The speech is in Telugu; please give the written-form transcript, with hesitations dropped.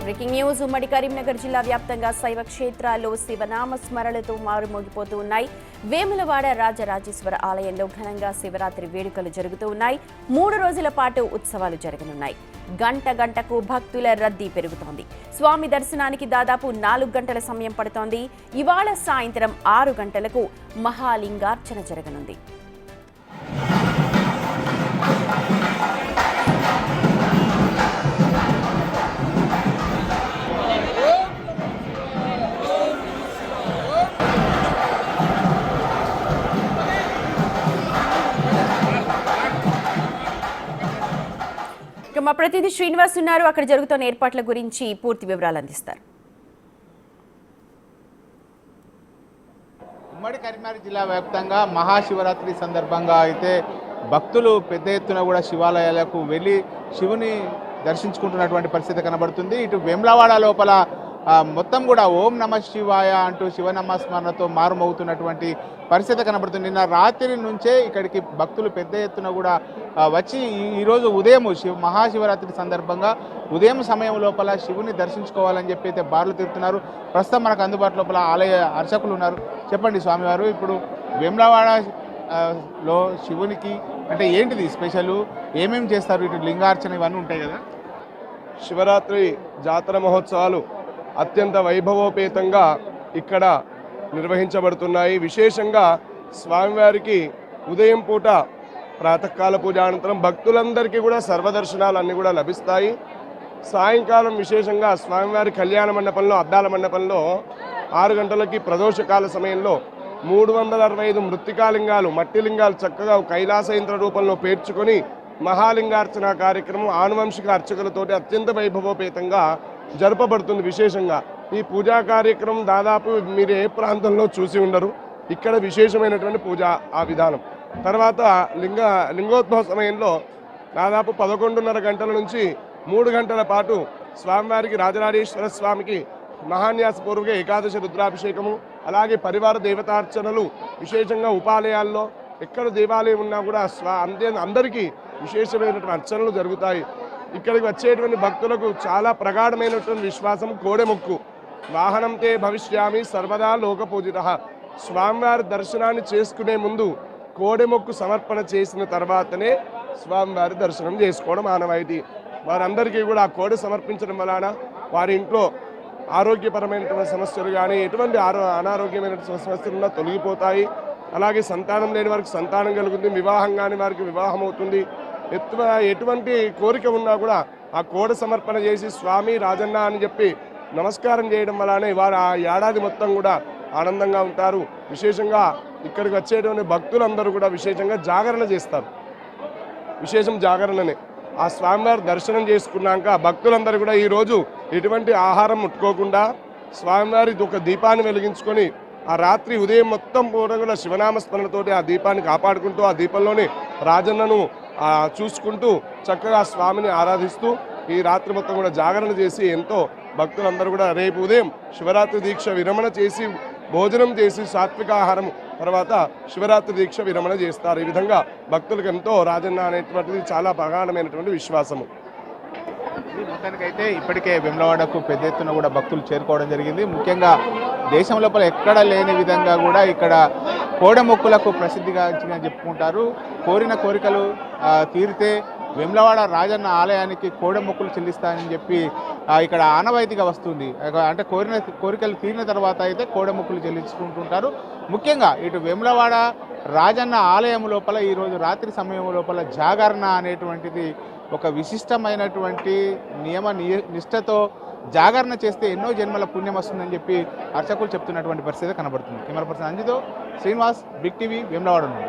బ్రేకింగ్ న్యూస్ ఉమ్మడి కరీంనగర్ జిల్లా వ్యాప్తంగా శైవ క్షేత్రాల్లో శివనామ స్మరణలతో మారుమోగిపోతూ ఉన్నాయి. వేములవాడ రాజరాజేశ్వర ఆలయంలో ఘనంగా శివరాత్రి వేడుకలు జరుగుతూ ఉన్నాయి. 3 రోజుల పాటు ఉత్సవాలు జరగనున్నాయి. గంట గంటకు భక్తుల రద్దీ పెరుగుతోంది. స్వామి దర్శనానికి దాదాపు 4 గంటల సమయం పడుతోంది. ఇవాళ సాయంత్రం 6 గంటలకు మహాలింగార్చన జరగనుంది. మా ప్రతినిధి శ్రీనివాస్ ఉన్నారు. అక్కడ జరుగుతున్న ఏర్పాట్ల గురించి పూర్తి వివరాలు అందిస్తారు. ఉమ్మడి కరీంనగర్ జిల్లా వ్యాప్తంగా మహాశివరాత్రి సందర్భంగా అయితే భక్తులు పెద్ద ఎత్తున కూడా శివాలయాలకు వెళ్ళి శివుని దర్శించుకుంటున్నటువంటి పరిస్థితి కనబడుతుంది. ఇటు వేములవాడ లోపల మొత్తం కూడా ఓం నమ శివాయ అంటూ శివనామస్మరణతో మారుమవుతున్నటువంటి పరిస్థితి కనబడుతుంది. నిన్న రాత్రి నుంచే ఇక్కడికి భక్తులు పెద్ద ఎత్తున కూడా వచ్చి ఈరోజు ఉదయం మహాశివరాత్రి సందర్భంగా ఉదయం సమయం లోపల శివుని దర్శించుకోవాలని చెప్పి అయితే బారులు తిరుగుతున్నారు. ప్రస్తుతం మనకు అందుబాటు లోపల ఆలయ అర్చకులు ఉన్నారు. చెప్పండి స్వామివారు, ఇప్పుడు వేములవాడలో శివునికి అంటే ఏంటిది స్పెషల్, ఏమేమి చేస్తారు? ఇటు లింగార్చన ఇవన్నీ ఉంటాయి కదా. శివరాత్రి జాతర మహోత్సవాలు అత్యంత వైభవోపేతంగా ఇక్కడ నిర్వహించబడుతున్నాయి. విశేషంగా స్వామివారికి ఉదయం పూట ప్రాతకాల పూజ అనంతరం భక్తులందరికీ కూడా సర్వదర్శనాలు అన్నీ కూడా లభిస్తాయి. సాయంకాలం విశేషంగా స్వామివారి కళ్యాణ మండపంలో అద్దాల మండపంలో 6 గంటలకి ప్రదోషకాల సమయంలో 365 మృత్తికాలింగాలు మట్టి లింగాలు చక్కగా కైలాసయంత్ర రూపంలో పేర్చుకొని మహాలింగార్చన కార్యక్రమం ఆనువంశిక అర్చకులతోటి అత్యంత వైభవోపేతంగా జరపబడుతుంది. విశేషంగా ఈ పూజా కార్యక్రమం దాదాపు మీరు ఏ ప్రాంతంలో చూసి ఉండరు. ఇక్కడ విశేషమైనటువంటి పూజ ఆ విధానం. తర్వాత లింగోద్భవ సమయంలో దాదాపు 11:30 గంటల నుంచి 3 గంటల పాటు స్వామివారికి రాజరాజేశ్వర స్వామికి మహాన్యాసపూర్వక ఏకాదశి రుద్రాభిషేకము, అలాగే పరివార దేవతార్చనలు విశేషంగా ఉపాలయాల్లో ఎక్కడ దేవాలయం ఉన్నా కూడా అందరికీ విశేషమైనటువంటి అర్చనలు జరుగుతాయి. ఇక్కడికి వచ్చేటువంటి భక్తులకు చాలా ప్రగాఢమైనటువంటి విశ్వాసం కోడెమొక్కు. వాహనంతే భవిష్యామి సర్వదా లోక పూజిత. స్వామివారి దర్శనాన్ని చేసుకునే ముందు కోడెమొక్కు సమర్పణ చేసిన తర్వాతనే స్వామివారి దర్శనం చేసుకోవడం ఆనవాయితీ. వారందరికీ కూడా ఆ కోడె సమర్పించడం వలన వారి ఇంట్లో ఆరోగ్యపరమైనటువంటి సమస్యలు కానీ ఎటువంటి అనారోగ్యమైనటువంటి సమస్యలు ఉన్నా తొలగిపోతాయి. అలాగే సంతానం లేని వారికి సంతానం కలుగుతుంది, వివాహం కాని వారికి వివాహం అవుతుంది. ఎటువంటి కోరిక ఉన్నా కూడా ఆ కోడ సమర్పణ చేసి స్వామి రాజన్న అని చెప్పి నమస్కారం చేయడం వల్లనే వారు ఆ ఏడాది మొత్తం కూడా ఆనందంగా ఉంటారు. విశేషంగా ఇక్కడికి వచ్చేటువంటి భక్తులందరూ కూడా విశేషంగా జాగరణ చేస్తారు. విశేషం జాగరణనే. ఆ స్వామివారి దర్శనం చేసుకున్నాక భక్తులందరూ కూడా ఈరోజు ఎటువంటి ఆహారం ముట్టుకోకుండా స్వామివారి ఒక దీపాన్ని వెలిగించుకొని ఆ రాత్రి ఉదయం మొత్తం పూర్వగా శివనామస్మరణతోటి ఆ దీపాన్ని కాపాడుకుంటూ ఆ దీపంలోని రాజన్నను చూసుకుంటూ చక్కగా స్వామిని ఆరాధిస్తూ ఈ రాత్రి మొత్తం కూడా జాగరణ చేసి ఎంతో భక్తులందరూ కూడా రేపు ఉదయం శివరాత్రి దీక్ష విరమణ చేసి భోజనం చేసి సాత్విక ఆహారం తర్వాత శివరాత్రి దీక్ష విరమణ చేస్తారు. ఈ విధంగా భక్తులకు ఎంతో రాజన్న అనేటువంటిది చాలా ప్రగాఢమైనటువంటి విశ్వాసము. మొత్తానికైతే ఇప్పటికే వేములవాడకు పెద్ద ఎత్తున కూడా భక్తులు చేరుకోవడం జరిగింది. ముఖ్యంగా దేశం లోపల ఎక్కడ లేని విధంగా కూడా ఇక్కడ కోడెమొక్కులకు ప్రసిద్ధిగాంచిందని చెప్పుకుంటారు. కోరిన కోరికలు తీరితే వేములవాడ రాజన్న ఆలయానికి కోడెమొక్కులు చెల్లిస్తానని చెప్పి ఇక్కడ ఆనవాయితీగా వస్తుంది. అంటే కోరికలు తీరిన తర్వాత అయితే కోడెమొక్కులు చెల్లించుకుంటుంటారు. ముఖ్యంగా ఇటు వేములవాడ రాజన్న ఆలయం లోపల ఈరోజు రాత్రి సమయం లోపల జాగరణ అనేటువంటిది ఒక విశిష్టమైనటువంటి నిష్టతో జాగరణ చేస్తే ఎన్నో జన్మల పుణ్యం వస్తుందని చెప్పి అర్చకులు చెప్తున్నటువంటి పరిస్థితి కనబడుతుంది. కెమెరా పర్సన్ అంజితో శ్రీనివాస్, బిగ్ టీవీ, వేములవాడ నుండి.